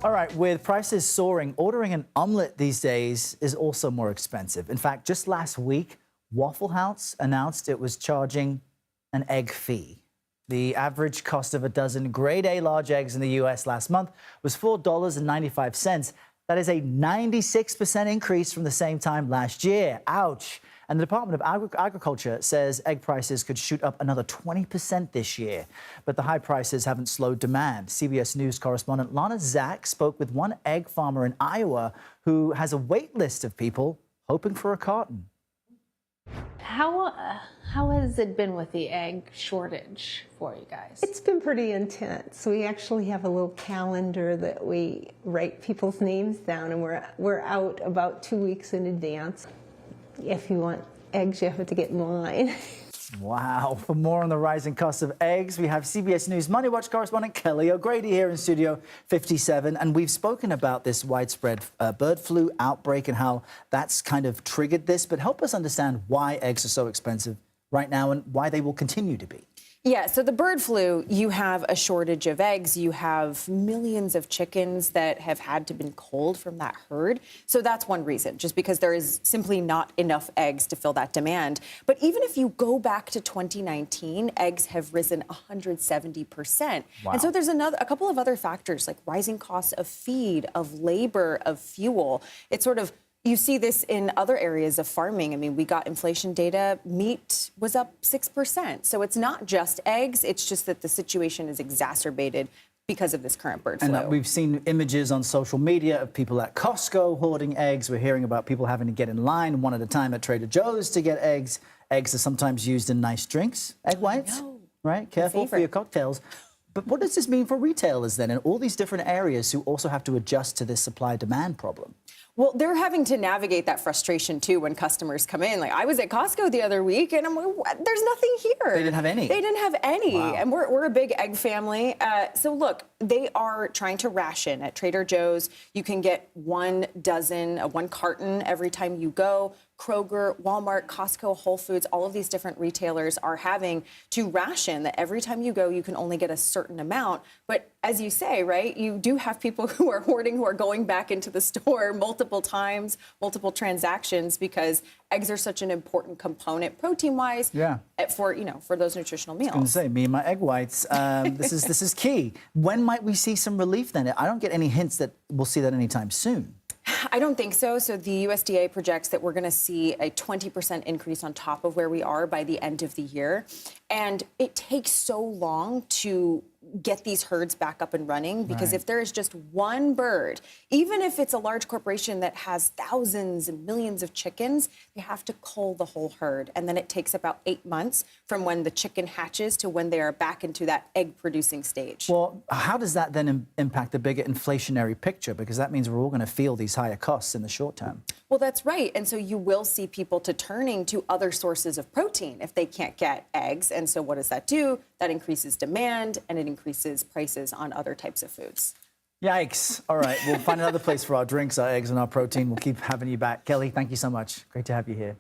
All right, with prices soaring, ordering an omelet these days is also more expensive. In fact, just last week, Waffle House announced it was charging an egg fee. The average cost of a dozen grade A large eggs in the U.S. last month was $4.95. That is a 96% increase from the same time last year. Ouch. And the Department of Agriculture says egg prices could shoot up another 20% this year. But the high prices haven't slowed demand. CBS News correspondent Lana Zach spoke with one egg farmer in Iowa who has a wait list of people hoping for a carton. How has it been with the egg shortage for you guys? It's been pretty intense. We actually have a little calendar that we write people's names down, and we're out about 2 weeks in advance. If you want eggs, you have to get in line. Wow. For more on the rising cost of eggs, we have CBS News MoneyWatch correspondent Kelly O'Grady here in Studio 57. And we've spoken about this widespread bird flu outbreak and how that's kind of triggered this. But help us understand why eggs are so expensive right now and why they will continue to be. Yeah, so the bird flu, you have a shortage of eggs. You have millions of chickens that have had to been culled from that herd. So that's one reason, just because there is simply not enough eggs to fill that demand. But even if you go back to 2019, eggs have risen 170%. Wow. And so there's a couple of other factors like rising costs of feed, of labor, of fuel. It's sort of you see this in other areas of farming. I mean, we got inflation data. Meat was up 6%. So it's not just eggs. It's just that the situation is exacerbated because of this current bird flu. And we've seen images on social media of people at Costco hoarding eggs. We're hearing about people having to get in line one at a time at Trader Joe's to get eggs. Eggs are sometimes used in nice drinks. Egg whites, right? Careful for your cocktails. But what does this mean for retailers then in all these different areas who also have to adjust to this supply-demand problem? Well, they're having to navigate that frustration, too, when customers come in. Like, I was at Costco the other week, and I'm like, there's nothing here. They didn't have any. They didn't have any. Wow. And we're a big egg family. So, look, they are trying to ration. At Trader Joe's, you can get 1 carton every time you go. Kroger, Walmart, Costco, Whole Foods, all of these different retailers are having to ration that every time you go, you can only get a certain amount. But as you say, right, you do have people who are hoarding, who are going back into the store multiple times, multiple transactions, because eggs are such an important component protein-wise for those nutritional meals. I was going to say, me and my egg whites, this is key. When might we see some relief then? I don't get any hints that we'll see that anytime soon. I don't think so. So the USDA projects that we're going to see a 20% increase on top of where we are by the end of the year. And it takes so long to get these herds back up and running because if there is just one bird, even if it's a large corporation that has thousands and millions of chickens, they have to cull the whole herd. And then it takes about 8 months from when the chicken hatches to when they are back into that egg producing stage. Well, how does that then impact the bigger inflationary picture? Because that means we're all going to feel these higher costs in the short term. Well, that's right. And so you will see people turning to other sources of protein if they can't get eggs. And so what does that do? That increases demand and it increases prices on other types of foods. Yikes. All right, we'll find another place for our drinks, our eggs, and our protein. We'll keep having you back. Kelly, thank you so much. Great to have you here.